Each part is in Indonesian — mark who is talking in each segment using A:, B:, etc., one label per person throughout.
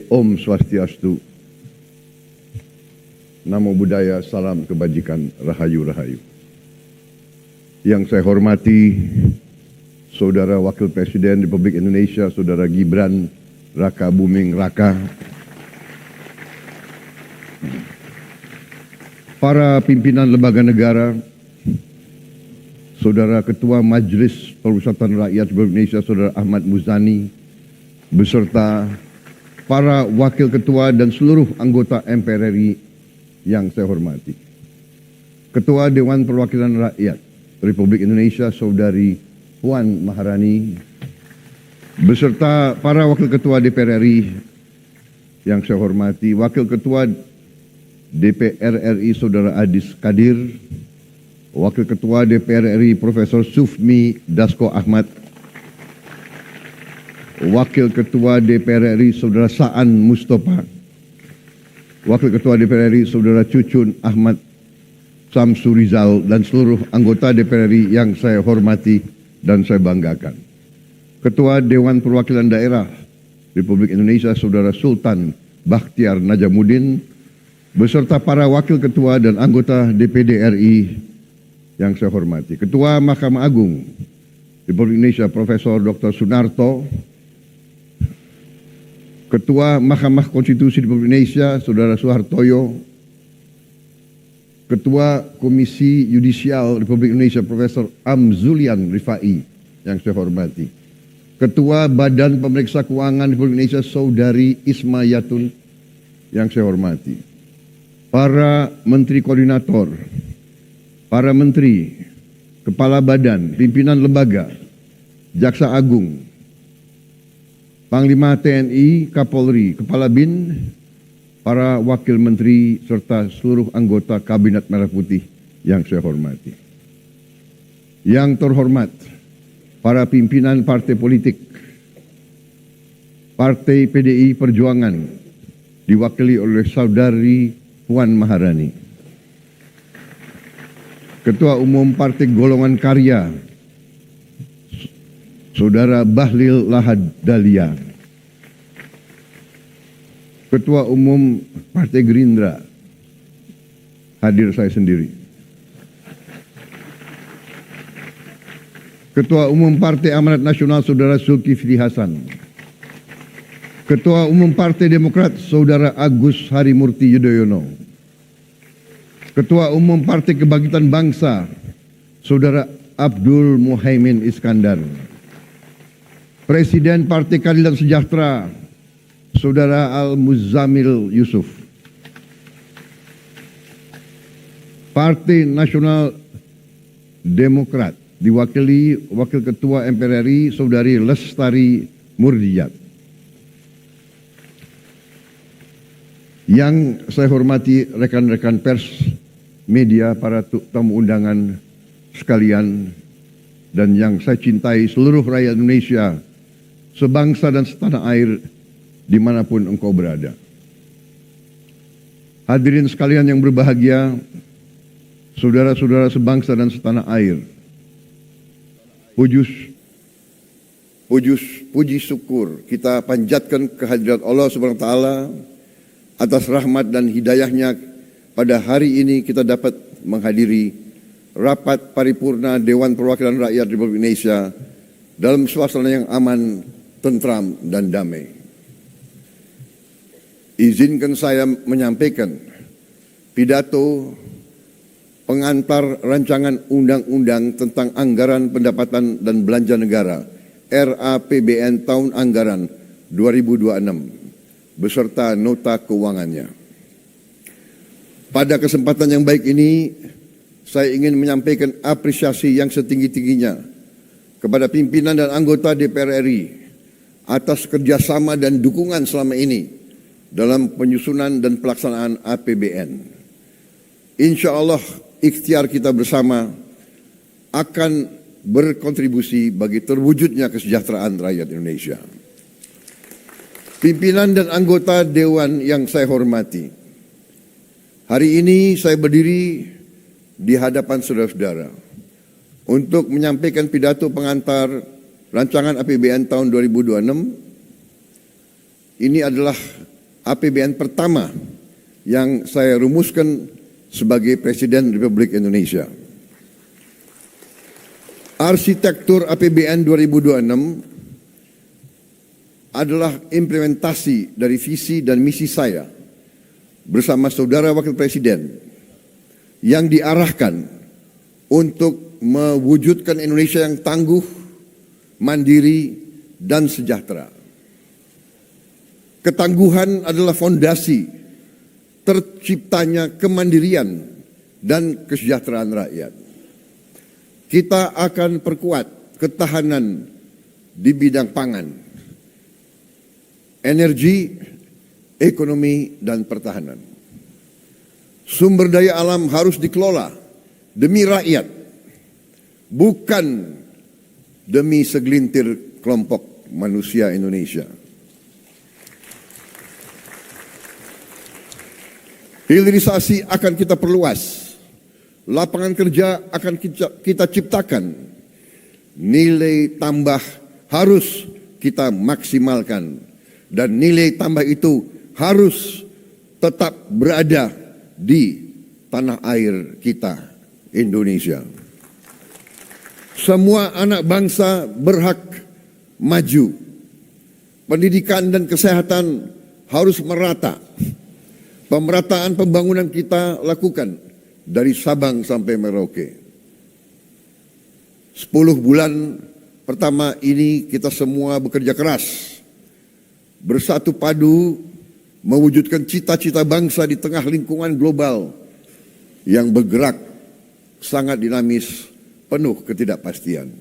A: Om Swastiastu, Namo Buddhaya, salam kebajikan, rahayu rahayu. Yang saya hormati Saudara Wakil Presiden Republik Indonesia, Saudara Gibran Raka Buming Raka, para pimpinan lembaga negara, Saudara Ketua Majelis Permusyawaratan Rakyat Republik Indonesia, Saudara Ahmad Muzani, beserta para wakil ketua dan seluruh anggota MPR RI yang saya hormati. Ketua Dewan Perwakilan Rakyat Republik Indonesia, Saudari Puan Maharani, beserta para wakil ketua DPR RI yang saya hormati, Wakil Ketua DPR RI Saudara Adis Kadir, Wakil Ketua DPR RI Profesor Sufmi Dasko Ahmad, Wakil Ketua DPR RI Saudara Saan Mustafa, Wakil Ketua DPR RI Saudara Cucun Ahmad Samsurizal, dan seluruh anggota DPR RI yang saya hormati dan saya banggakan. Ketua Dewan Perwakilan Daerah Republik Indonesia Saudara Sultan Bakhtiar Najamuddin, beserta para wakil ketua dan anggota DPD RI yang saya hormati. Ketua Mahkamah Agung Republik Indonesia Profesor Dr. Sunarto, Ketua Mahkamah Konstitusi Republik Indonesia Saudara Suhartoyo, Ketua Komisi Yudisial Republik Indonesia Profesor Amzulian Rifai yang saya hormati. Ketua Badan Pemeriksa Keuangan Republik Indonesia Saudari Isma Yatun yang saya hormati. Para Menteri Koordinator, para Menteri, Kepala Badan, Pimpinan Lembaga, Jaksa Agung, Panglima TNI, Kapolri, Kepala BIN, para Wakil Menteri, serta seluruh anggota Kabinet Merah Putih yang saya hormati. Yang terhormat, para pimpinan partai politik, Partai PDI Perjuangan, diwakili oleh Saudari Puan Maharani. Ketua Umum Partai Golongan Karya, Saudara Bahlil Lahadalia. Ketua Umum Partai Gerindra, hadir saya sendiri. Ketua Umum Partai Amanat Nasional Saudara Zulkifli Hasan. Ketua Umum Partai Demokrat Saudara Agus Harimurti Yudhoyono. Ketua Umum Partai Kebangkitan Bangsa Saudara Abdul Muhaimin Iskandar. Presiden Partai Keadilan Sejahtera Saudara Al-Muzammil Yusuf. Partai Nasional Demokrat diwakili Wakil Ketua MPR RI Saudari Lestari Murdiyat. Yang saya hormati rekan-rekan pers, media, para tamu undangan sekalian, dan yang saya cintai seluruh rakyat Indonesia, sebangsa dan setanah air, dimanapun engkau berada. Hadirin sekalian yang berbahagia, saudara-saudara sebangsa dan setanah air, puji syukur kita panjatkan kehadirat Allah Subhanahu wa Ta'ala atas rahmat dan hidayahnya. Pada hari ini kita dapat menghadiri rapat paripurna Dewan Perwakilan Rakyat Republik Indonesia dalam suasana yang aman, tentram, dan damai. Izinkan saya menyampaikan pidato pengantar rancangan undang-undang tentang anggaran pendapatan dan belanja negara RAPBN tahun anggaran 2026 beserta nota keuangannya. Pada kesempatan yang baik ini, saya ingin menyampaikan apresiasi yang setinggi-tingginya kepada pimpinan dan anggota DPR RI atas kerjasama dan dukungan selama ini dalam penyusunan dan pelaksanaan APBN. Insya Allah ikhtiar kita bersama akan berkontribusi bagi terwujudnya kesejahteraan rakyat Indonesia. Pimpinan dan anggota Dewan yang saya hormati, hari ini saya berdiri di hadapan saudara-saudara untuk menyampaikan pidato pengantar rancangan APBN tahun 2026. Ini adalah APBN pertama yang saya rumuskan sebagai Presiden Republik Indonesia. Arsitektur APBN 2026 adalah implementasi dari visi dan misi saya bersama Saudara Wakil Presiden yang diarahkan untuk mewujudkan Indonesia yang tangguh, mandiri, dan sejahtera. Ketangguhan adalah fondasi terciptanya kemandirian dan kesejahteraan rakyat. Kita akan perkuat ketahanan di bidang pangan, energi, ekonomi, dan pertahanan. Sumber daya alam harus dikelola demi rakyat, bukan demi segelintir kelompok manusia Indonesia. Hilirisasi akan kita perluas, lapangan kerja akan kita ciptakan, nilai tambah harus kita maksimalkan, dan nilai tambah itu harus tetap berada di tanah air kita, Indonesia. Semua anak bangsa berhak maju. Pendidikan dan kesehatan harus merata. Pemerataan pembangunan kita lakukan dari Sabang sampai Merauke. 10 bulan pertama ini kita semua bekerja keras, bersatu padu mewujudkan cita-cita bangsa di tengah lingkungan global yang bergerak sangat dinamis, penuh ketidakpastian.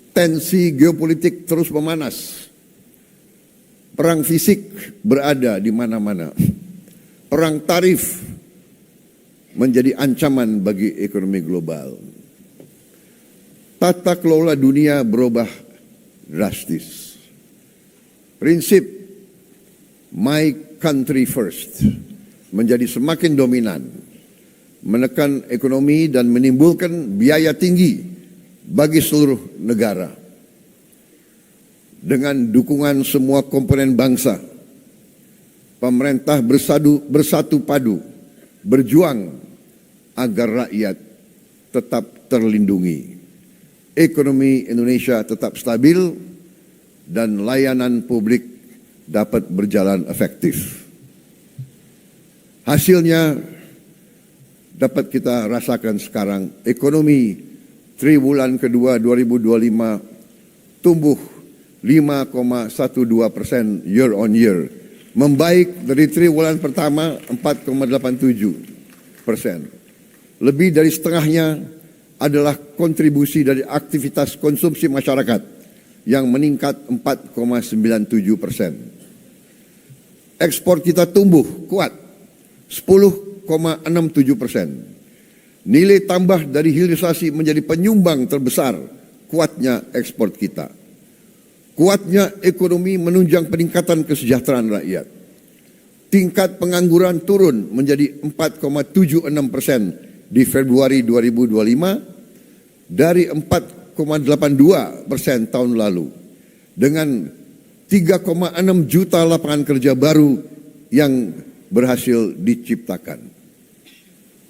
A: Tensi geopolitik terus memanas. Perang fisik berada di mana-mana. Perang tarif menjadi ancaman bagi ekonomi global. Tata kelola dunia berubah drastis. Prinsip my country first menjadi semakin dominan, menekan ekonomi dan menimbulkan biaya tinggi bagi seluruh negara. Dengan dukungan semua komponen bangsa, pemerintah bersatu padu berjuang agar rakyat tetap terlindungi, ekonomi Indonesia tetap stabil, dan layanan publik dapat berjalan efektif. Hasilnya dapat kita rasakan sekarang. Ekonomi triwulan kedua 2025 tumbuh 5,12% year on year, membaik dari triwulan pertama 4,87%. Lebih dari setengahnya adalah kontribusi dari aktivitas konsumsi masyarakat yang meningkat 4,97%. Ekspor kita tumbuh kuat 10,67%. Nilai tambah dari hilirisasi menjadi penyumbang terbesar kuatnya ekspor kita. Kuatnya ekonomi menunjang peningkatan kesejahteraan rakyat. Tingkat pengangguran turun menjadi 4,76% di Februari 2025 dari 4,82% tahun lalu, dengan 3,6 juta lapangan kerja baru yang berhasil diciptakan.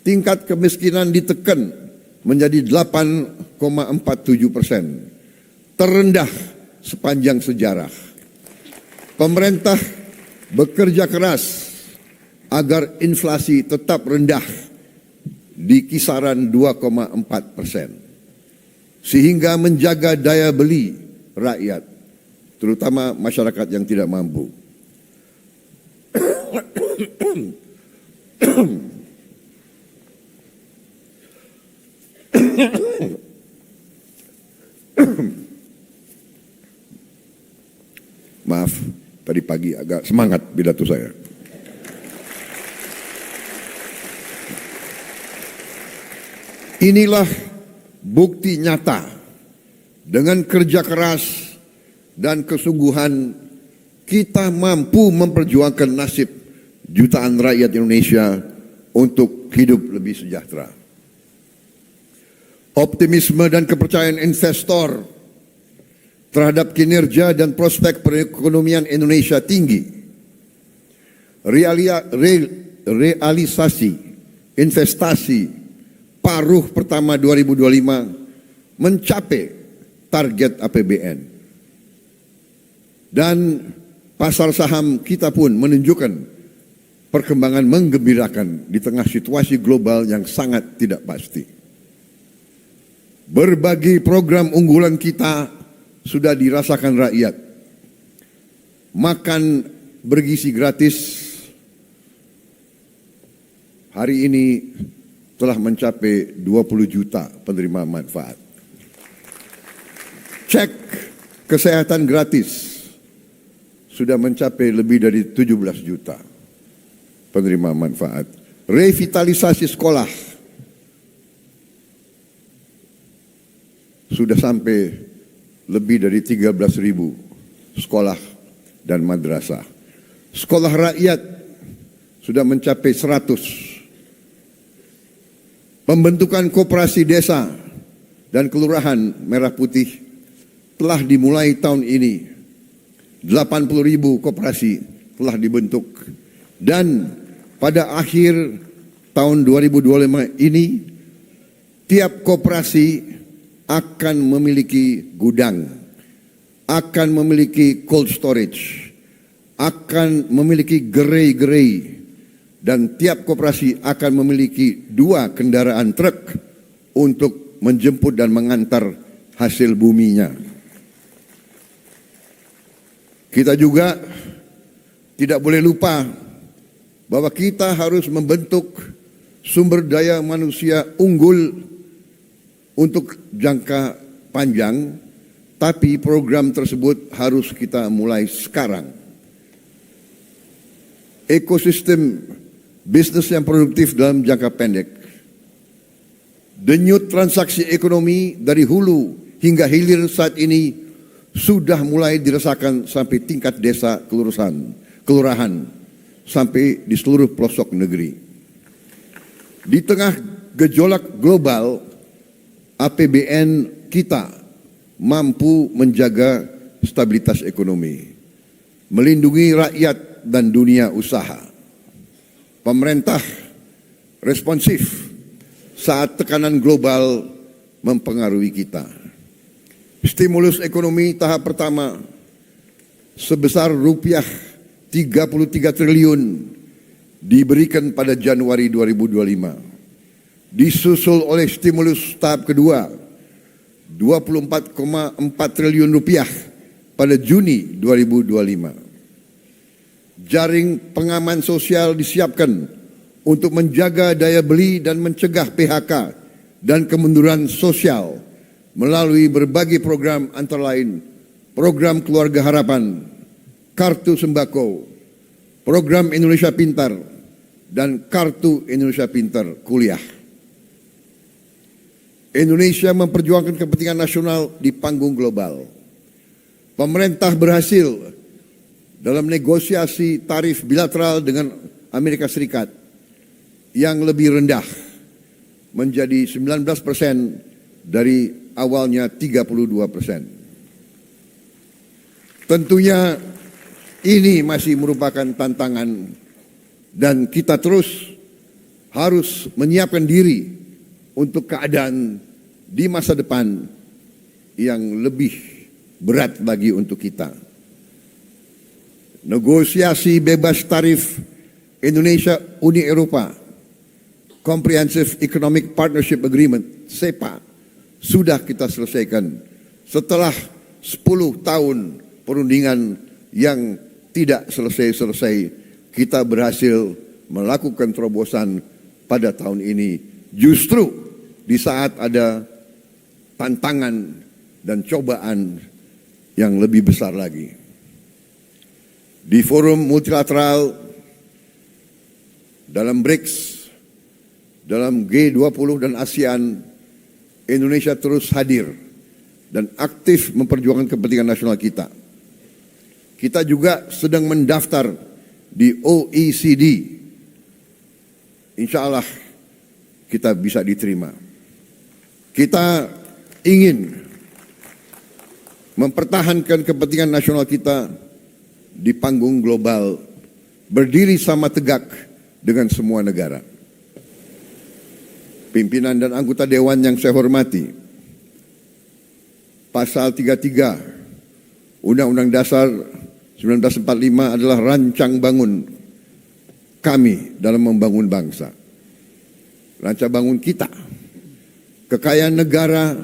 A: Tingkat kemiskinan ditekan menjadi 8,47%, terendah sepanjang sejarah. Pemerintah bekerja keras agar inflasi tetap rendah di kisaran 2,4%, sehingga menjaga daya beli rakyat, terutama masyarakat yang tidak mampu. Maaf, tadi pagi agak semangat pidato saya. Inilah bukti nyata dengan kerja keras dan kesungguhan kita mampu memperjuangkan nasib jutaan rakyat Indonesia untuk hidup lebih sejahtera. Optimisme dan kepercayaan investor terhadap kinerja dan prospek perekonomian Indonesia tinggi.
B: realisasi investasi paruh pertama 2025 mencapai target APBN. Dan pasar saham kita pun menunjukkan perkembangan menggembirakan di tengah situasi global yang sangat tidak pasti. Berbagai program unggulan kita sudah dirasakan rakyat. Makan bergizi gratis hari ini telah mencapai 20 juta penerima manfaat. Cek kesehatan gratis sudah mencapai lebih dari 17 juta penerima manfaat. Revitalisasi sekolah sudah sampai lebih dari 13.000 sekolah dan madrasah. Sekolah rakyat sudah mencapai 100. Pembentukan koperasi desa dan kelurahan Merah Putih telah dimulai tahun ini. 80.000 koperasi telah dibentuk. Dan pada akhir tahun 2025 ini, tiap koperasi akan memiliki gudang, akan memiliki cold storage, akan memiliki gerai-gerai, dan tiap koperasi akan memiliki 2 kendaraan truk untuk menjemput dan mengantar hasil buminya. Kita juga tidak boleh lupa bahwa kita harus membentuk sumber daya manusia unggul untuk jangka panjang, tapi program tersebut harus kita mulai sekarang. Ekosistem bisnis yang produktif dalam jangka pendek. Denyut transaksi ekonomi dari hulu hingga hilir saat ini sudah mulai dirasakan sampai tingkat desa, kelurahan, sampai di seluruh pelosok negeri. Di tengah gejolak global, APBN kita mampu menjaga stabilitas ekonomi, melindungi rakyat dan dunia usaha. Pemerintah responsif saat tekanan global mempengaruhi kita. Stimulus ekonomi tahap pertama sebesar rupiah 33 triliun diberikan pada Januari 2025. Disusul oleh stimulus tahap kedua 24,4 triliun rupiah pada Juni 2025. Jaring pengaman sosial disiapkan untuk menjaga daya beli dan mencegah PHK dan kemunduran sosial melalui berbagai program antara lain program Keluarga Harapan, Kartu Sembako, program Indonesia Pintar, dan Kartu Indonesia Pintar Kuliah. Indonesia memperjuangkan kepentingan nasional di panggung global. Pemerintah berhasil dalam negosiasi tarif bilateral dengan Amerika Serikat yang lebih rendah menjadi 19% dari awalnya 32%. Tentunya ini masih merupakan tantangan dan kita terus harus menyiapkan diri untuk keadaan di masa depan yang lebih berat lagi untuk kita. Negosiasi bebas tarif Indonesia Uni Eropa, Comprehensive Economic Partnership Agreement, CEPA, sudah kita selesaikan setelah 10 tahun perundingan yang tidak selesai-selesai. Kita berhasil melakukan terobosan pada tahun ini, justru di saat ada tantangan dan cobaan yang lebih besar lagi. Di forum multilateral, dalam BRICS, dalam G20 dan ASEAN, Indonesia terus hadir dan aktif memperjuangkan kepentingan nasional kita. Kita juga sedang mendaftar di OECD. Insya Allah kita bisa diterima. Kita ingin mempertahankan kepentingan nasional kita di panggung global berdiri sama tegak dengan semua negara. Pimpinan dan anggota Dewan yang saya hormati, Pasal 33 Undang-Undang Dasar 1945 adalah rancang bangun kami dalam membangun bangsa. Rancang bangun kita, kekayaan negara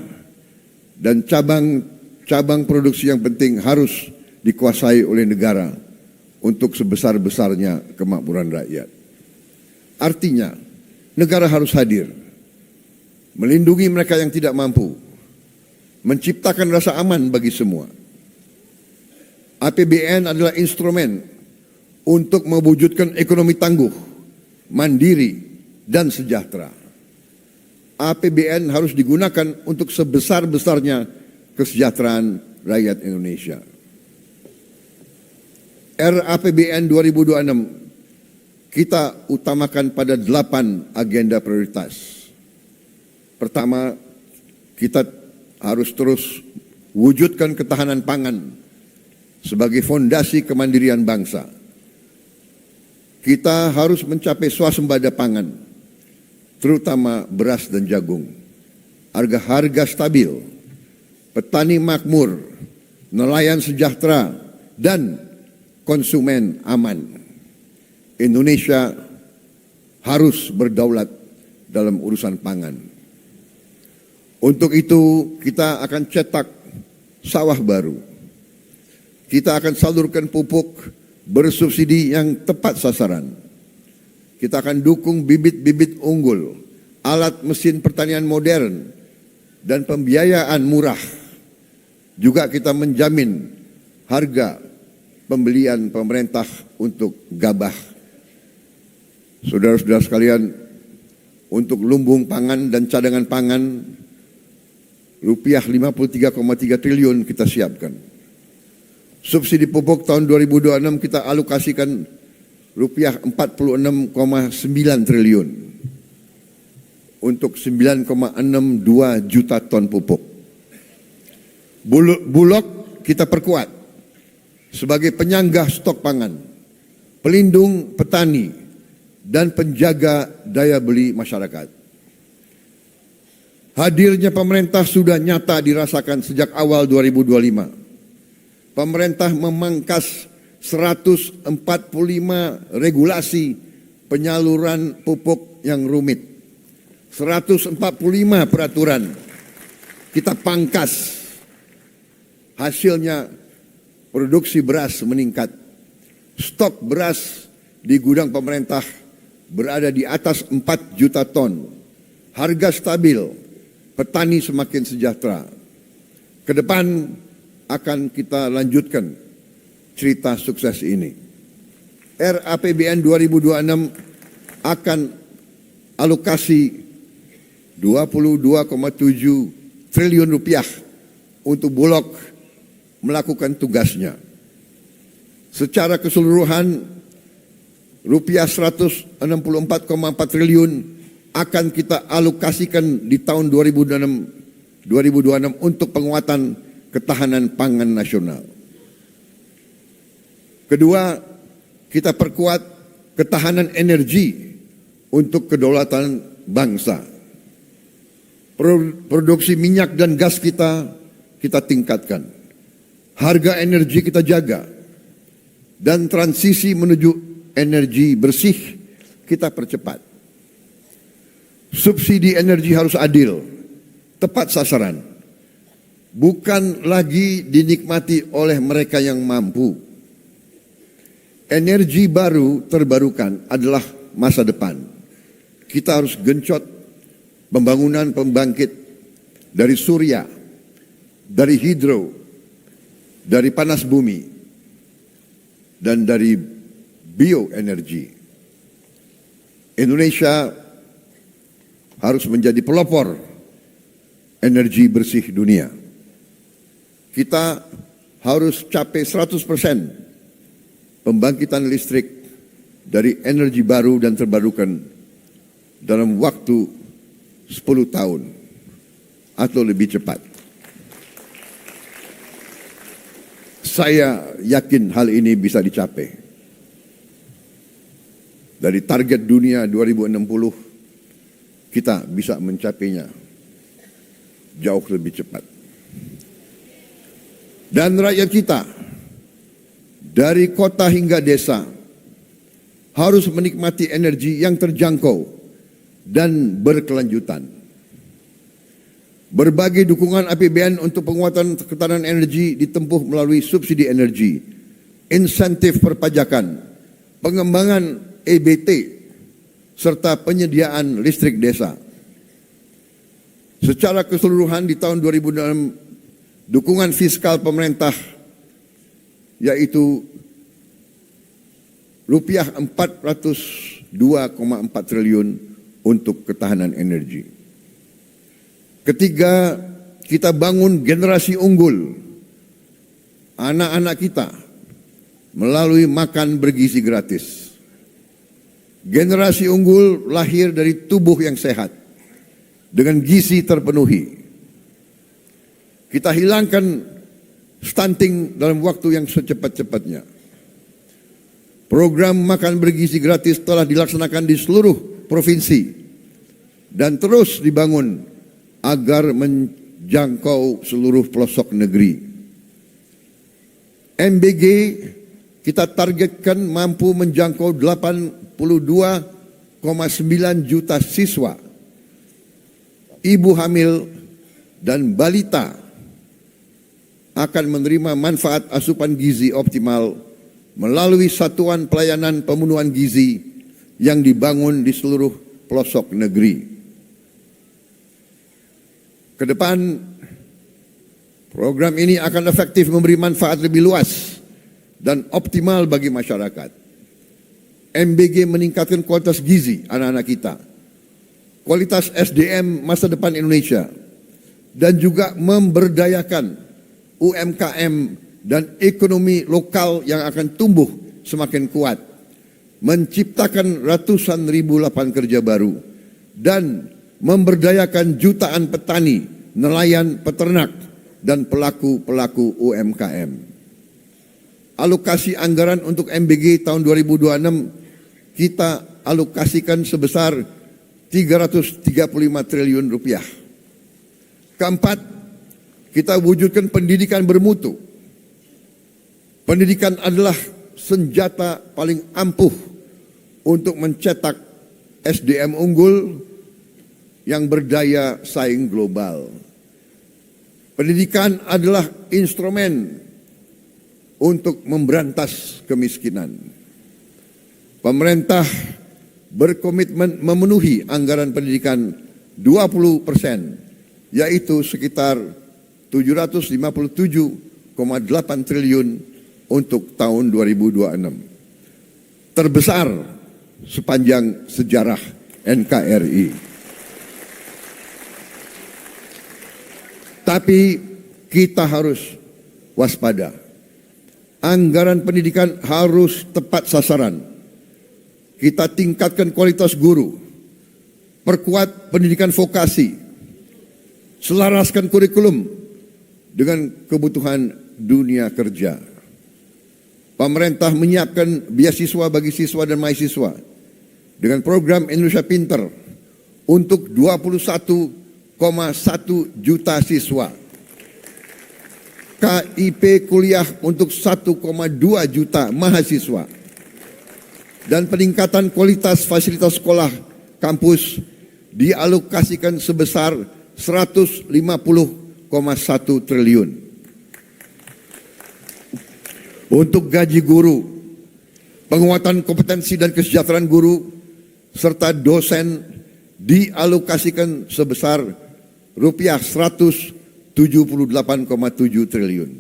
B: dan cabang produksi yang penting harus dikuasai oleh negara untuk sebesar-besarnya kemakmuran rakyat. Artinya, negara harus hadir, melindungi mereka yang tidak mampu, menciptakan rasa aman bagi semua. APBN adalah instrumen untuk mewujudkan ekonomi tangguh, mandiri, dan sejahtera. APBN harus digunakan untuk sebesar-besarnya kesejahteraan rakyat Indonesia. RAPBN 2026 kita utamakan pada 8 agenda prioritas. Pertama, kita harus terus wujudkan ketahanan pangan sebagai fondasi kemandirian bangsa. Kita harus mencapai swasembada pangan, terutama beras dan jagung. Harga stabil, petani makmur, nelayan sejahtera, dan konsumen aman. Indonesia harus berdaulat dalam urusan pangan. Untuk itu kita akan cetak sawah baru. Kita akan salurkan pupuk bersubsidi yang tepat sasaran. Kita akan dukung bibit-bibit unggul, alat mesin pertanian modern, dan pembiayaan murah. Juga kita menjamin harga pembelian pemerintah untuk gabah. Saudara-saudara sekalian, untuk lumbung pangan dan cadangan pangan, rupiah 53,3 triliun kita siapkan. Subsidi pupuk tahun 2026 kita alokasikan rupiah 46,9 triliun untuk 9,62 juta ton pupuk. Bulog kita perkuat sebagai penyangga stok pangan, pelindung petani, dan penjaga daya beli masyarakat. Hadirnya pemerintah sudah nyata dirasakan sejak awal 2025. Pemerintah memangkas 145 regulasi penyaluran pupuk yang rumit. 145 peraturan kita pangkas. Hasilnya produksi beras meningkat. Stok beras di gudang pemerintah berada di atas 4 juta ton. Harga stabil. Petani semakin sejahtera. Ke depan akan kita lanjutkan cerita sukses ini. RAPBN 2026 akan alokasi 22,7 triliun rupiah untuk Bulog melakukan tugasnya. Secara keseluruhan rupiah 164,4 triliun akan kita alokasikan di tahun 2026 untuk penguatan ketahanan pangan nasional. Kedua, kita perkuat ketahanan energi untuk kedaulatan bangsa. Produksi minyak dan gas kita tingkatkan. Harga energi kita jaga. Dan transisi menuju energi bersih kita percepat. Subsidi energi harus adil, tepat sasaran. Bukan lagi dinikmati oleh mereka yang mampu. Energi baru terbarukan adalah masa depan. Kita harus genjot pembangunan pembangkit dari surya, dari hidro, dari panas bumi, dan dari bioenergi. Indonesia harus menjadi pelopor energi bersih dunia. Kita harus capai 100% pembangkitan listrik dari energi baru dan terbarukan dalam waktu 10 tahun atau lebih cepat. Saya yakin hal ini bisa dicapai. dari target dunia 2060, kita bisa mencapainya jauh lebih cepat. Dan rakyat kita, dari kota hingga desa, harus menikmati energi yang terjangkau dan berkelanjutan. Berbagai dukungan APBN untuk penguatan ketahanan energi ditempuh melalui subsidi energi, insentif perpajakan, pengembangan EBT, serta penyediaan listrik desa. Secara keseluruhan di tahun 2006, dukungan fiskal pemerintah yaitu rupiah 402,4 triliun untuk ketahanan energi. Ketiga, kita bangun generasi unggul, anak-anak kita, melalui makan bergizi gratis. Generasi unggul lahir dari tubuh yang sehat, dengan gizi terpenuhi. Kita hilangkan stunting dalam waktu yang secepat-cepatnya. Program makan bergizi gratis telah dilaksanakan di seluruh provinsi dan terus dibangun agar menjangkau seluruh pelosok negeri. MBG kita targetkan mampu menjangkau 82,9 juta siswa, ibu hamil dan balita akan menerima manfaat asupan gizi optimal melalui satuan pelayanan pemenuhan gizi yang dibangun di seluruh pelosok negeri. Ke depan, program ini akan efektif memberi manfaat lebih luas dan optimal bagi masyarakat. MBG meningkatkan kualitas gizi anak-anak kita, kualitas SDM masa depan Indonesia, dan juga memberdayakan UMKM dan ekonomi lokal yang akan tumbuh semakin kuat, menciptakan ratusan ribu lapangan kerja baru, dan memberdayakan jutaan petani, nelayan, peternak, dan pelaku-pelaku UMKM. Alokasi anggaran untuk MBG tahun 2026 kita alokasikan sebesar 335 triliun rupiah. Keempat, kita wujudkan pendidikan bermutu. Pendidikan adalah senjata paling ampuh untuk mencetak SDM unggul yang berdaya saing global. Pendidikan adalah instrumen untuk memberantas kemiskinan. Pemerintah berkomitmen memenuhi anggaran pendidikan 20%, yaitu sekitar 757,8 triliun untuk tahun 2026. Terbesar sepanjang sejarah NKRI. Tapi kita harus waspada. Anggaran pendidikan harus tepat sasaran. Kita tingkatkan kualitas guru, perkuat pendidikan vokasi, selaraskan kurikulum dengan kebutuhan dunia kerja. Pemerintah menyiapkan beasiswa bagi siswa dan mahasiswa dengan program Indonesia Pinter untuk 21,1 juta siswa. KIP kuliah untuk 1,2 juta mahasiswa. Dan peningkatan kualitas fasilitas sekolah kampus dialokasikan sebesar 150,1 triliun. Untuk gaji guru, penguatan kompetensi dan kesejahteraan guru, serta dosen dialokasikan sebesar rupiah 178,7 triliun.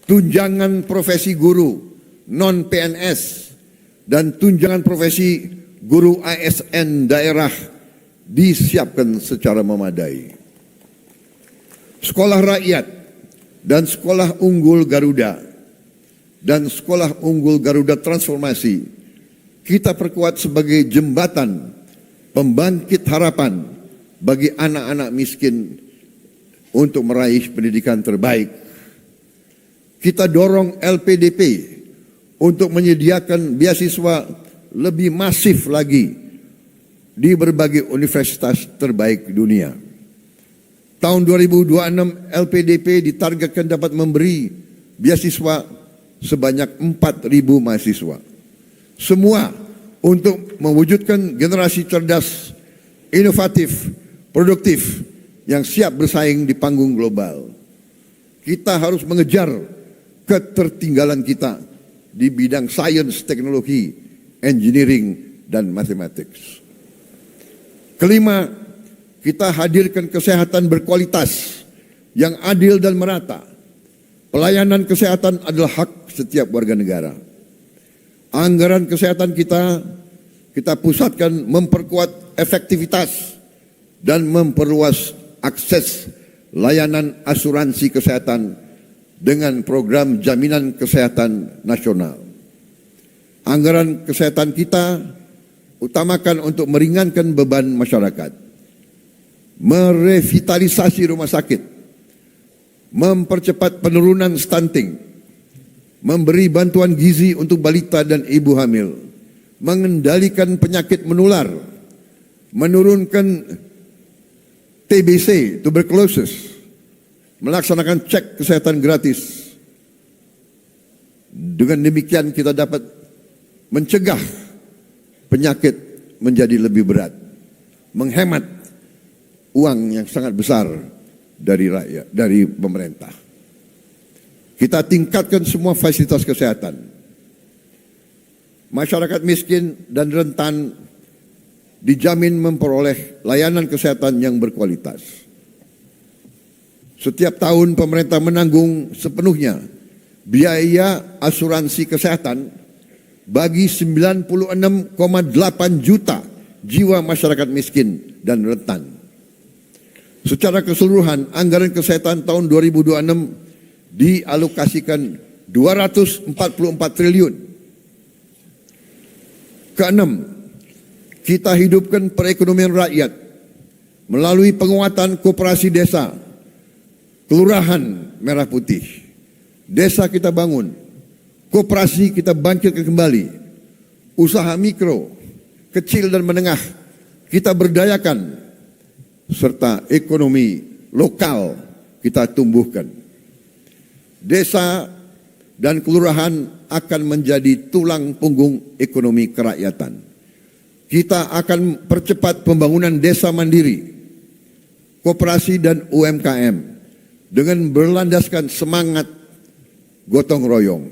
B: Tunjangan profesi guru non-PNS dan tunjangan profesi guru ASN daerah disiapkan secara memadai. Sekolah rakyat dan sekolah unggul Garuda dan sekolah unggul Garuda Transformasi kita perkuat sebagai jembatan pembangkit harapan bagi anak-anak miskin untuk meraih pendidikan terbaik. Kita dorong LPDP untuk menyediakan beasiswa lebih masif lagi di berbagai universitas terbaik dunia. Tahun 2026 LPDP ditargetkan dapat memberi beasiswa sebanyak 4.000 mahasiswa. Semua untuk mewujudkan generasi cerdas, inovatif, produktif yang siap bersaing di panggung global. Kita harus mengejar ketertinggalan kita di bidang sains, teknologi, engineering, dan mathematics. Kelima, kita hadirkan kesehatan berkualitas yang adil dan merata. Pelayanan kesehatan adalah hak setiap warga negara. Anggaran kesehatan kita pusatkan memperkuat efektivitas dan memperluas akses layanan asuransi kesehatan dengan program jaminan kesehatan nasional. Anggaran kesehatan kita utamakan untuk meringankan beban masyarakat, merevitalisasi rumah sakit, mempercepat penurunan stunting, memberi bantuan gizi untuk balita dan ibu hamil, mengendalikan penyakit menular, menurunkan TBC, tuberculosis, melaksanakan cek kesehatan gratis. Dengan demikian kita dapat mencegah penyakit menjadi lebih berat, menghemat uang yang sangat besar dari rakyat, dari pemerintah. Kita tingkatkan semua fasilitas kesehatan. Masyarakat miskin dan rentan dijamin memperoleh layanan kesehatan yang berkualitas. Setiap tahun pemerintah menanggung sepenuhnya biaya asuransi kesehatan bagi 96,8 juta jiwa masyarakat miskin dan rentan. Secara keseluruhan, anggaran kesehatan tahun 2026 dialokasikan 244 triliun. Keenam, kita hidupkan perekonomian rakyat melalui penguatan koperasi desa, kelurahan merah putih. Desa kita bangun, koperasi kita bangkitkan kembali, usaha mikro, kecil dan menengah kita berdayakan, serta ekonomi lokal kita tumbuhkan. Desa dan kelurahan akan menjadi tulang punggung ekonomi kerakyatan. Kita akan percepat pembangunan desa mandiri, koperasi dan UMKM dengan berlandaskan semangat gotong royong.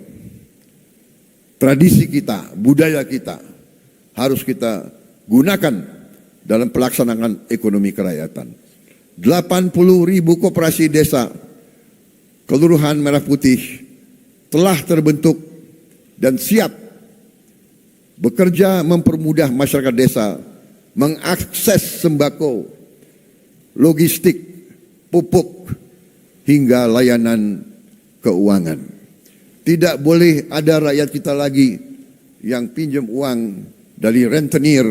B: Tradisi kita, budaya kita harus kita gunakan dalam pelaksanaan ekonomi kerakyatan. 80.000 koperasi desa Kelurahan Merah Putih telah terbentuk dan siap bekerja mempermudah masyarakat desa mengakses sembako, logistik, pupuk, hingga layanan keuangan. Tidak boleh ada rakyat kita lagi yang pinjam uang dari rentenir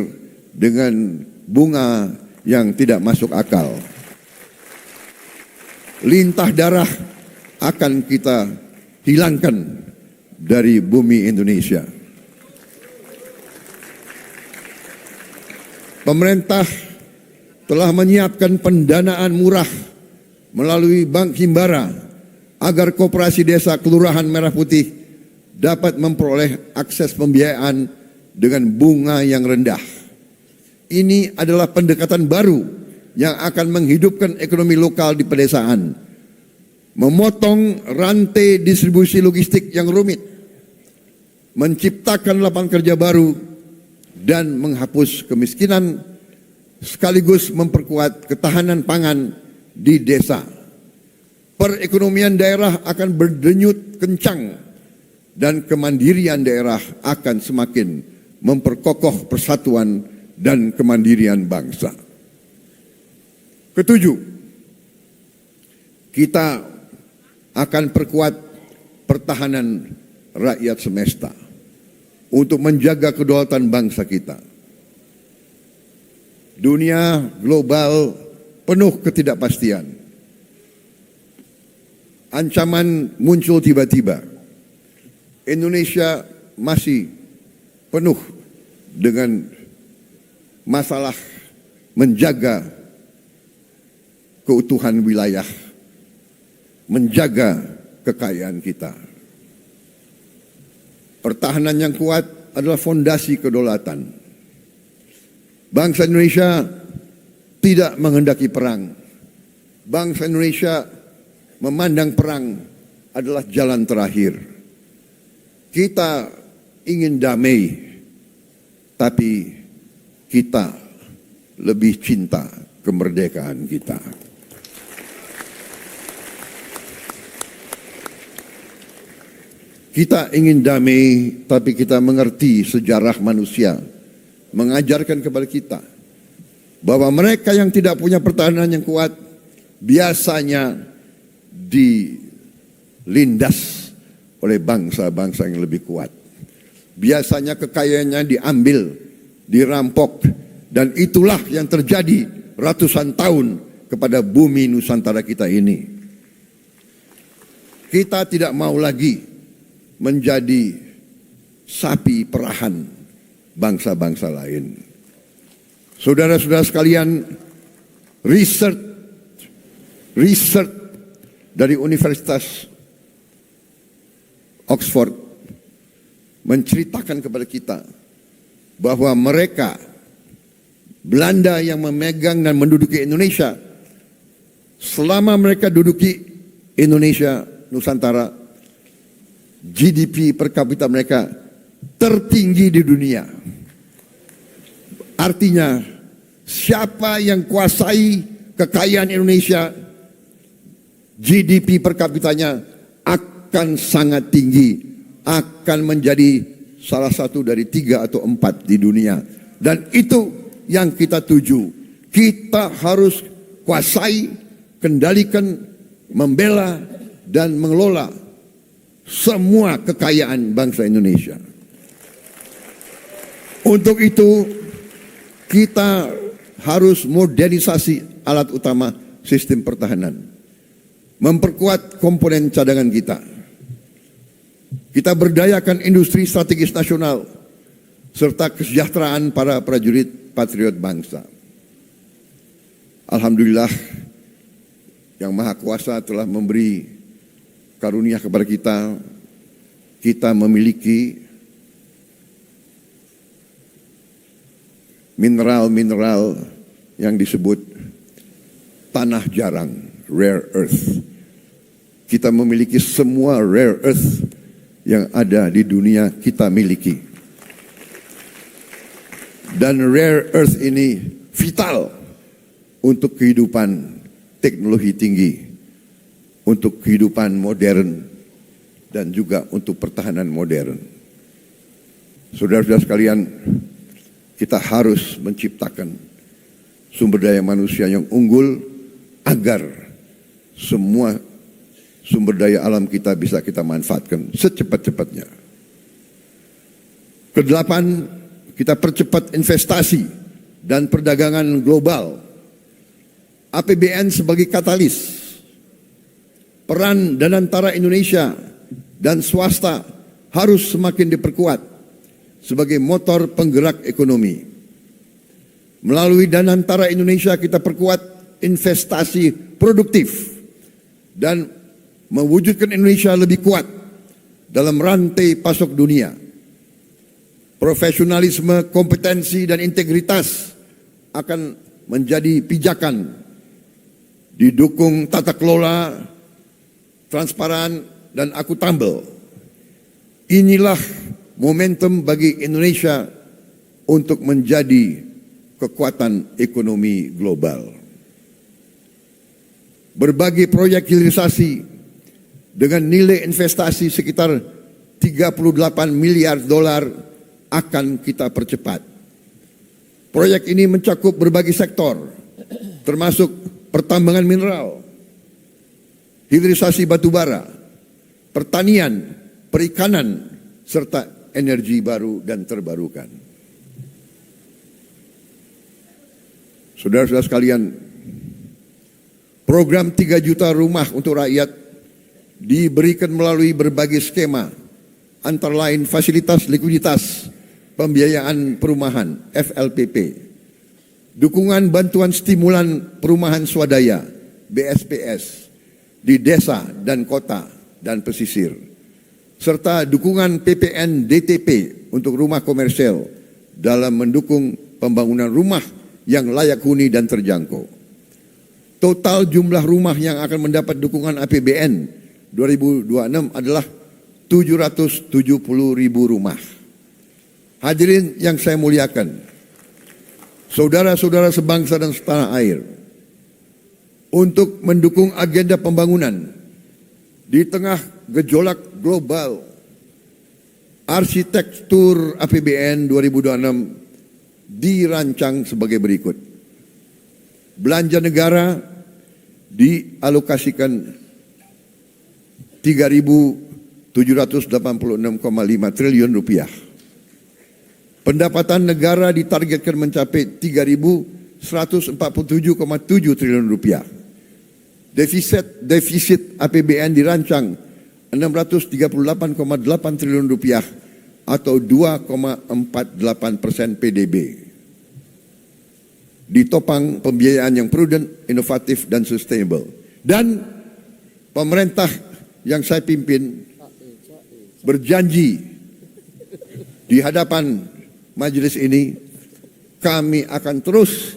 B: dengan bunga yang tidak masuk akal. Lintah darah akan kita hilangkan dari bumi Indonesia. Pemerintah telah menyiapkan pendanaan murah melalui Bank Himbara agar koperasi desa Kelurahan Merah Putih dapat memperoleh akses pembiayaan dengan bunga yang rendah. Ini adalah pendekatan baru yang akan menghidupkan ekonomi lokal di pedesaan, memotong rantai distribusi logistik yang rumit, menciptakan lapangan kerja baru, dan menghapus kemiskinan, sekaligus memperkuat ketahanan pangan di desa. Perekonomian daerah akan berdenyut kencang dan kemandirian daerah akan semakin memperkokoh persatuan dan kemandirian bangsa. Ketujuh, kita akan perkuat pertahanan rakyat semesta untuk menjaga kedaulatan bangsa kita. Dunia global penuh ketidakpastian. Ancaman muncul tiba-tiba. Indonesia masih penuh dengan masalah menjaga keutuhan wilayah, menjaga kekayaan kita. Pertahanan yang kuat adalah fondasi kedaulatan. Bangsa Indonesia tidak menghendaki perang. Bangsa Indonesia memandang perang adalah jalan terakhir. Kita ingin damai, tapi kita lebih cinta kemerdekaan kita. Kita ingin damai, tapi kita mengerti sejarah manusia, mengajarkan kepada kita bahwa mereka yang tidak punya pertahanan yang kuat biasanya dilindas oleh bangsa-bangsa yang lebih kuat. Biasanya kekayaannya diambil, dirampok, dan itulah yang terjadi ratusan tahun kepada bumi Nusantara kita ini. Kita tidak mau lagi menjadi sapi perahan bangsa-bangsa lain. Saudara-saudara sekalian, riset dari Universitas Oxford menceritakan kepada kita bahwa mereka, Belanda yang memegang dan menduduki Indonesia, selama mereka duduki Indonesia, Nusantara, GDP per kapita mereka tertinggi di dunia. Artinya, siapa yang kuasai kekayaan Indonesia, GDP per kapitanya akan sangat tinggi, akan menjadi salah satu dari 3 atau 4 di dunia. Dan itu yang kita tuju. Kita harus kuasai, kendalikan, membela, dan mengelola semua kekayaan bangsa Indonesia. Untuk itu, kita harus modernisasi alat utama sistem pertahanan, memperkuat komponen cadangan kita. Kita berdayakan industri strategis nasional, serta kesejahteraan para prajurit patriot bangsa. Alhamdulillah, Yang Maha Kuasa telah memberi karunia kepada kita. Kita memiliki mineral-mineral yang disebut tanah jarang, rare earth. Kita memiliki semua rare earth yang ada di dunia kita miliki. Dan rare earth ini vital untuk kehidupan teknologi tinggi, untuk kehidupan modern, dan juga untuk pertahanan modern. Saudara-saudara sekalian, kita harus menciptakan sumber daya manusia yang unggul agar semua sumber daya alam kita bisa kita manfaatkan secepat-cepatnya. Kedelapan, kita percepat investasi dan perdagangan global. APBN sebagai katalis. Peran dan antara Indonesia dan swasta harus semakin diperkuat sebagai motor penggerak ekonomi. Melalui Danantara Indonesia kita perkuat investasi produktif dan mewujudkan Indonesia lebih kuat dalam rantai pasok dunia. Profesionalisme, kompetensi, dan integritas akan menjadi pijakan, didukung tata kelola, transparan, dan akuntabel. Inilah momentum bagi Indonesia untuk menjadi kekuatan ekonomi global. Berbagai proyek hilirisasi dengan nilai investasi sekitar 38 miliar dolar akan kita percepat. Proyek ini mencakup berbagai sektor, termasuk pertambangan mineral, hilirisasi batubara, pertanian, perikanan, serta energi baru dan terbarukan. Saudara-saudara sekalian, program 3 juta rumah untuk rakyat diberikan melalui berbagai skema, antara lain fasilitas likuiditas pembiayaan perumahan FLPP, dukungan bantuan stimulan perumahan swadaya BSPS di desa dan kota dan pesisir, serta dukungan PPN DTP untuk rumah komersial dalam mendukung pembangunan rumah yang layak huni dan terjangkau. Total jumlah rumah yang akan mendapat dukungan APBN 2026 adalah 770.000 rumah. Hadirin yang saya muliakan, saudara-saudara sebangsa dan setanah air, untuk mendukung agenda pembangunan di tengah gejolak global, arsitektur APBN 2026 dirancang sebagai berikut. Belanja negara dialokasikan 3.786,5 triliun rupiah. Pendapatan negara ditargetkan mencapai 3.147,7 triliun rupiah. Defisit APBN dirancang 638,8 triliun rupiah atau 2,48% PDB. Ditopang pembiayaan yang prudent, inovatif, dan sustainable. Dan pemerintah yang saya pimpin berjanji di hadapan majelis ini, kami akan terus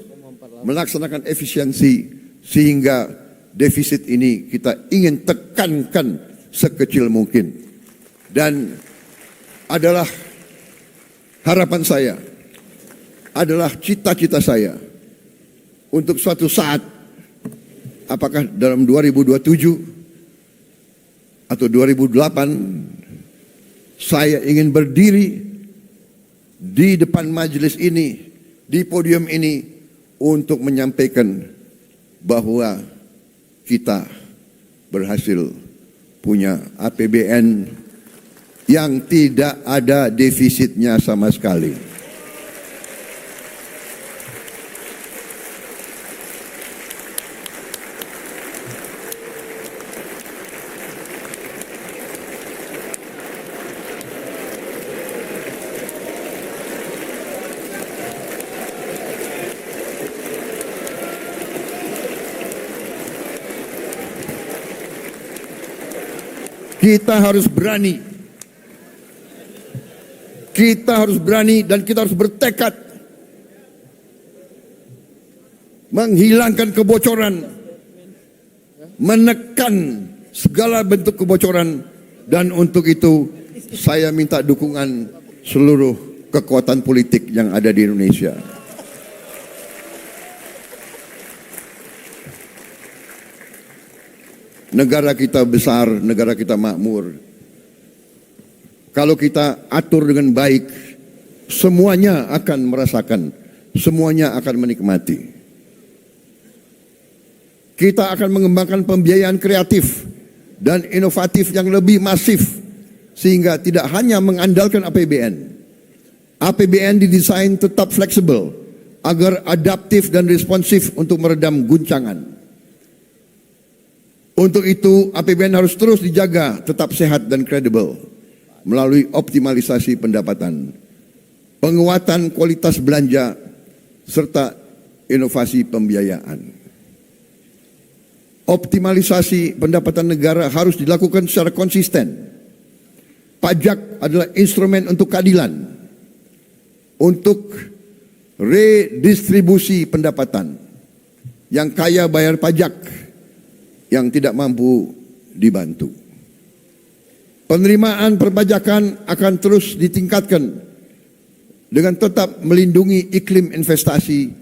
B: melaksanakan efisiensi sehingga defisit ini kita ingin tekankan sekecil mungkin. Dan adalah harapan saya, adalah cita-cita saya untuk suatu saat, apakah dalam 2027 atau 2008, saya ingin berdiri di depan majelis ini, di podium ini, untuk menyampaikan bahwa kita berhasil punya APBN yang tidak ada defisitnya sama sekali. Kita harus berani. Kita harus berani dan kita harus bertekad menghilangkan kebocoran, menekan segala bentuk kebocoran, dan untuk itu saya minta dukungan seluruh kekuatan politik yang ada di Indonesia. Negara kita besar, negara kita makmur. Kalau kita atur dengan baik, semuanya akan merasakan, semuanya akan menikmati. Kita akan mengembangkan pembiayaan kreatif dan inovatif yang lebih masif, sehingga tidak hanya mengandalkan APBN. APBN didesain tetap fleksibel, agar adaptif dan responsif untuk meredam guncangan. Untuk itu, APBN harus terus dijaga tetap sehat dan kredibel melalui optimalisasi pendapatan, penguatan kualitas belanja, serta inovasi pembiayaan. Optimalisasi pendapatan negara harus dilakukan secara konsisten. Pajak adalah instrumen untuk keadilan, untuk redistribusi pendapatan. Yang kaya bayar pajak, yang tidak mampu dibantu. Penerimaan perpajakan akan terus ditingkatkan dengan tetap melindungi iklim investasi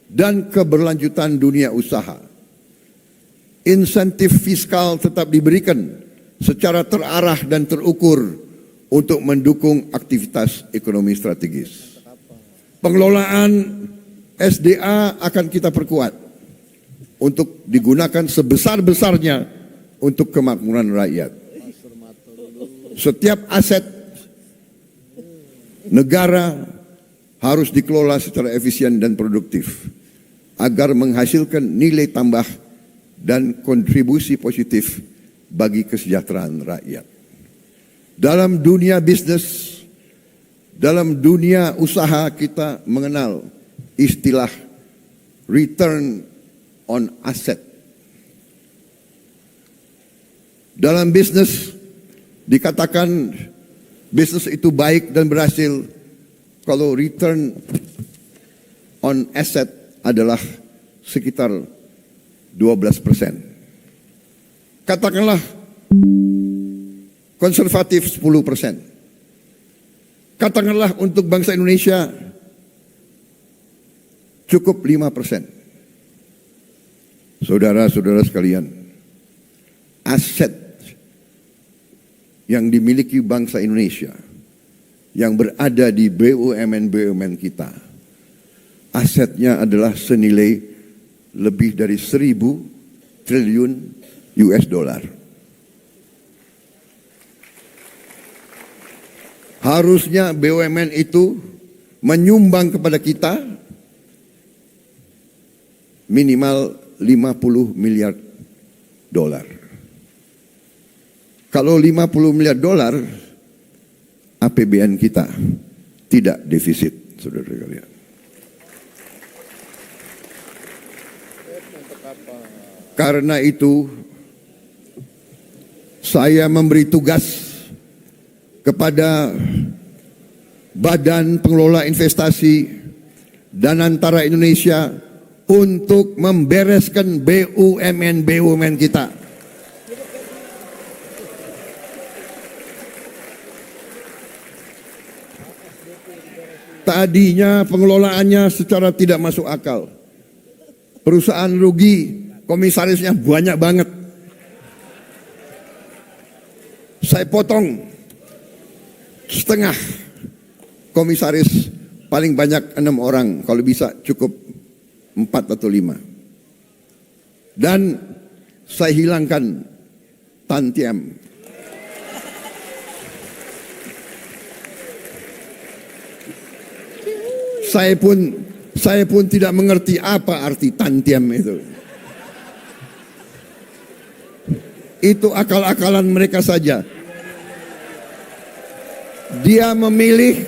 B: dan keberlanjutan dunia usaha. Insentif fiskal tetap diberikan secara terarah dan terukur untuk mendukung aktivitas ekonomi strategis. Pengelolaan SDA akan kita perkuat untuk digunakan sebesar-besarnya untuk kemakmuran rakyat. Setiap aset negara harus dikelola secara efisien dan produktif agar menghasilkan nilai tambah dan kontribusi positif bagi kesejahteraan rakyat. Dalam dunia bisnis, Dalam dunia usaha kita mengenal istilah return on asset. Dalam bisnis dikatakan bisnis itu baik dan berhasil kalau return on asset adalah sekitar 12%. Katakanlah konservatif 10%. Katakanlah untuk bangsa Indonesia cukup 5%. Saudara-saudara sekalian, aset yang dimiliki bangsa Indonesia yang berada di BUMN-BUMN kita, asetnya adalah senilai lebih dari 1.000 triliun US dollar. Harusnya BUMN itu menyumbang kepada kita minimal 50 miliar dolar. Kalau 50 miliar dolar, APBN kita tidak defisit, saudara sekalian. Karena itu, saya memberi tugas kepada Badan Pengelola Investasi dan Antara Indonesia untuk membereskan BUMN kita. Tadinya pengelolaannya secara tidak masuk akal. Perusahaan rugi, komisarisnya banyak banget. Saya potong setengah komisaris, paling banyak 6 orang, kalau bisa cukup 4 atau 5. Dan saya hilangkan tantiam. Saya pun tidak mengerti apa arti tantiam itu. Itu akal-akalan mereka saja. Dia memilih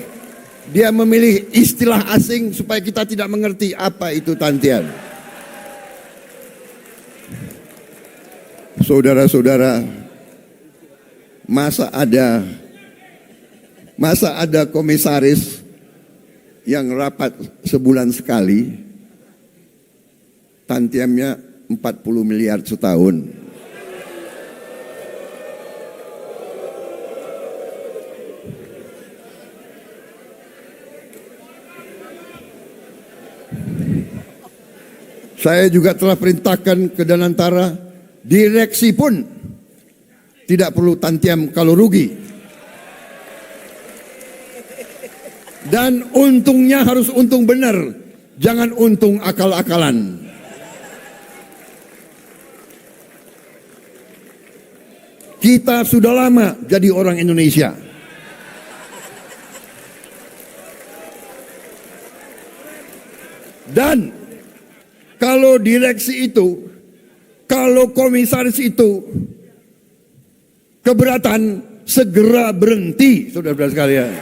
B: istilah asing supaya kita tidak mengerti apa itu tantian. Saudara-saudara, masa ada komisaris yang rapat sebulan sekali, tantiamnya 40 miliar setahun. Saya juga telah perintahkan ke Danantara, direksi pun tidak perlu tantiam kalau rugi. Dan untungnya harus untung benar, jangan untung akal-akalan. Kita sudah lama jadi orang Indonesia. Dan kalau direksi itu, kalau komisaris itu keberatan, segera berhenti, saudara-saudara sekalian.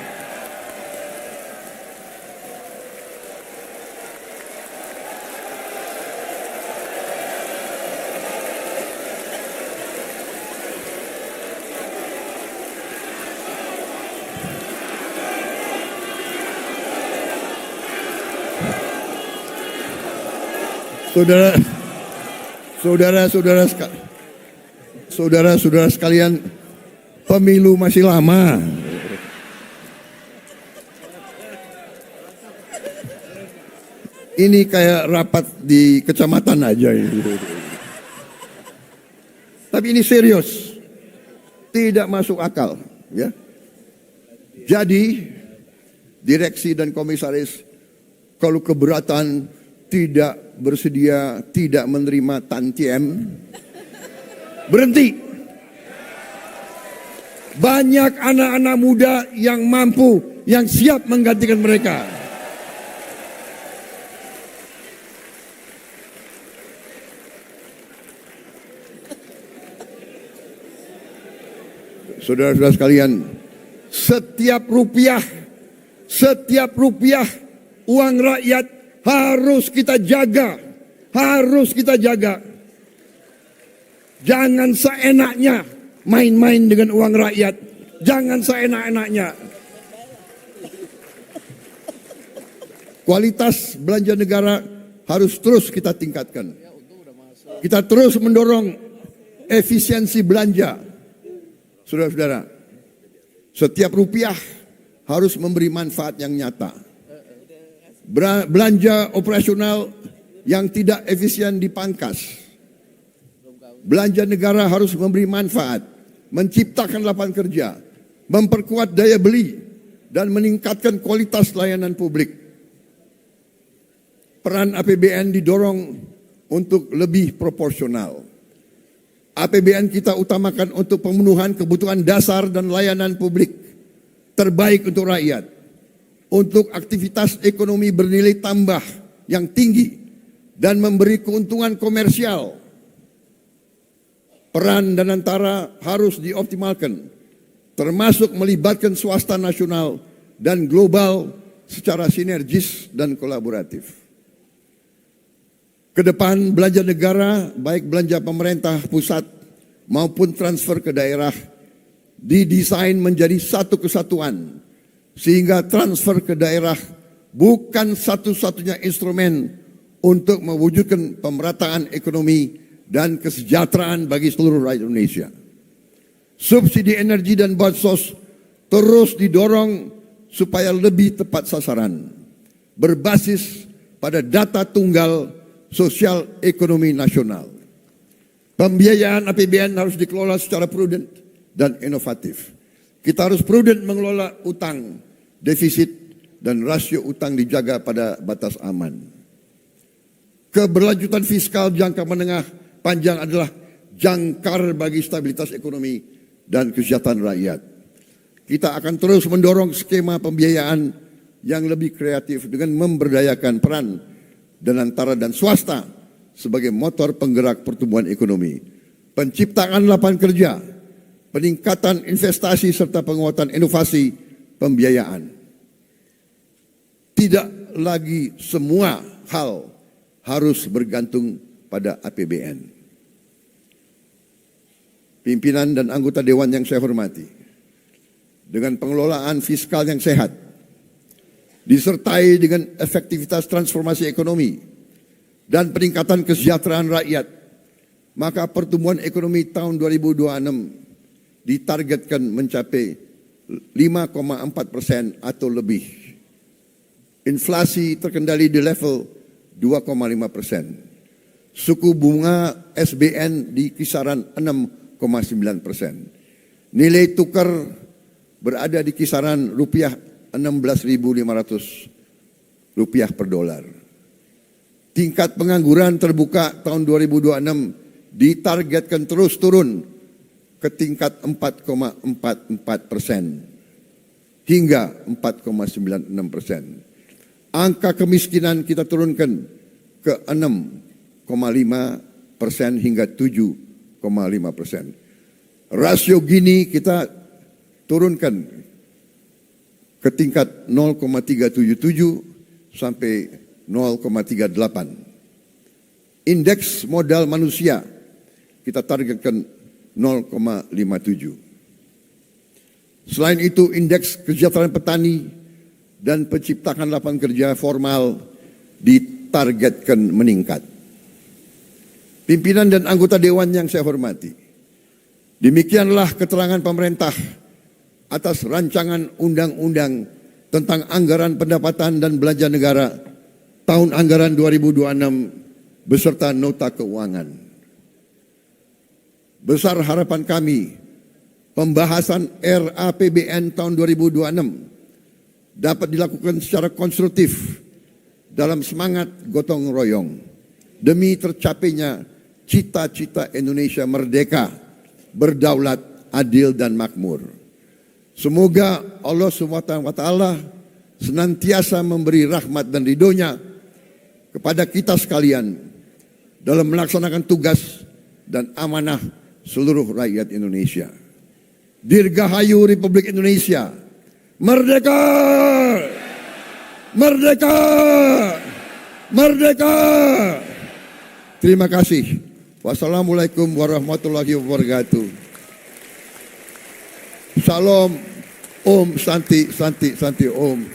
B: Saudara-saudara sekalian, pemilu masih lama. Ini kayak rapat di kecamatan aja ini. Tapi ini serius, tidak masuk akal, ya. Jadi direksi dan komisaris kalau keberatan, tidak bersedia, tidak menerima tantiem, berhenti. Banyak anak-anak muda yang mampu, yang siap menggantikan mereka. Saudara-saudara sekalian, setiap rupiah Setiap rupiah uang rakyat harus kita jaga. Harus kita jaga. Jangan seenaknya main-main dengan uang rakyat. Jangan seenak-enaknya. Kualitas belanja negara harus terus kita tingkatkan. Kita terus mendorong efisiensi belanja. Saudara-saudara, setiap rupiah harus memberi manfaat yang nyata. Belanja operasional yang tidak efisien dipangkas. Belanja negara harus memberi manfaat, menciptakan lapangan kerja, memperkuat daya beli, dan meningkatkan kualitas layanan publik. Peran APBN didorong untuk lebih proporsional. APBN kita utamakan untuk pemenuhan kebutuhan dasar dan layanan publik terbaik untuk rakyat, untuk aktivitas ekonomi bernilai tambah yang tinggi dan memberi keuntungan komersial. Peran dan antara harus dioptimalkan, termasuk melibatkan swasta nasional dan global secara sinergis dan kolaboratif. Kedepan belanja negara, baik belanja pemerintah pusat maupun transfer ke daerah, didesain menjadi satu kesatuan, sehingga transfer ke daerah bukan satu-satunya instrumen untuk mewujudkan pemerataan ekonomi dan kesejahteraan bagi seluruh rakyat Indonesia. Subsidi energi dan bansos terus didorong supaya lebih tepat sasaran, berbasis pada data tunggal sosial ekonomi nasional. Pembiayaan APBN harus dikelola secara prudent dan inovatif. Kita harus prudent mengelola utang, defisit, dan rasio utang dijaga pada batas aman. Keberlanjutan fiskal jangka menengah panjang adalah jangkar bagi stabilitas ekonomi dan kesejahteraan rakyat. Kita akan terus mendorong skema pembiayaan yang lebih kreatif dengan memberdayakan peran dan antara dan swasta sebagai motor penggerak pertumbuhan ekonomi, penciptaan lapangan kerja, peningkatan investasi serta penguatan inovasi pembiayaan. Tidak lagi semua hal harus bergantung pada APBN. Pimpinan dan anggota dewan yang saya hormati, dengan pengelolaan fiskal yang sehat, disertai dengan efektivitas transformasi ekonomi dan peningkatan kesejahteraan rakyat, maka pertumbuhan ekonomi tahun 2026 ditargetkan mencapai 5,4% atau lebih. Inflasi terkendali di level 2,5%. Suku bunga SBN di kisaran 6,9%. Nilai tukar berada di kisaran rupiah 16.500 rupiah per dolar. Tingkat pengangguran terbuka tahun 2026 ditargetkan terus turun ke tingkat 4,44% hingga 4,96%. Angka kemiskinan kita turunkan ke 6,5% hingga 7,5%. Rasio Gini kita turunkan ke tingkat 0,377 sampai 0,38. Indeks modal manusia kita targetkan 0,57. Selain itu, indeks kesejahteraan petani dan penciptaan lapangan kerja formal ditargetkan meningkat. Pimpinan dan anggota dewan yang saya hormati, demikianlah keterangan pemerintah atas rancangan undang-undang tentang anggaran pendapatan dan belanja negara tahun anggaran 2026 beserta nota keuangan. Besar harapan kami pembahasan RAPBN tahun 2026 dapat dilakukan secara konstruktif dalam semangat gotong royong demi tercapainya cita-cita Indonesia merdeka, berdaulat, adil dan makmur. Semoga Allah SWT senantiasa memberi rahmat dan ridhonya kepada kita sekalian dalam melaksanakan tugas dan amanah seluruh rakyat Indonesia. Dirgahayu Republik Indonesia. Merdeka! Merdeka! Merdeka! Terima kasih. Wassalamualaikum warahmatullahi wabarakatuh. Salam, Om, Santi, Santi, Santi, Om.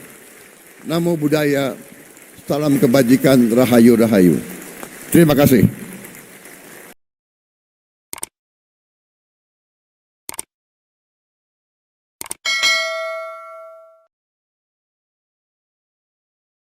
B: Namo Buddhaya, salam kebajikan, rahayu, rahayu. Terima kasih.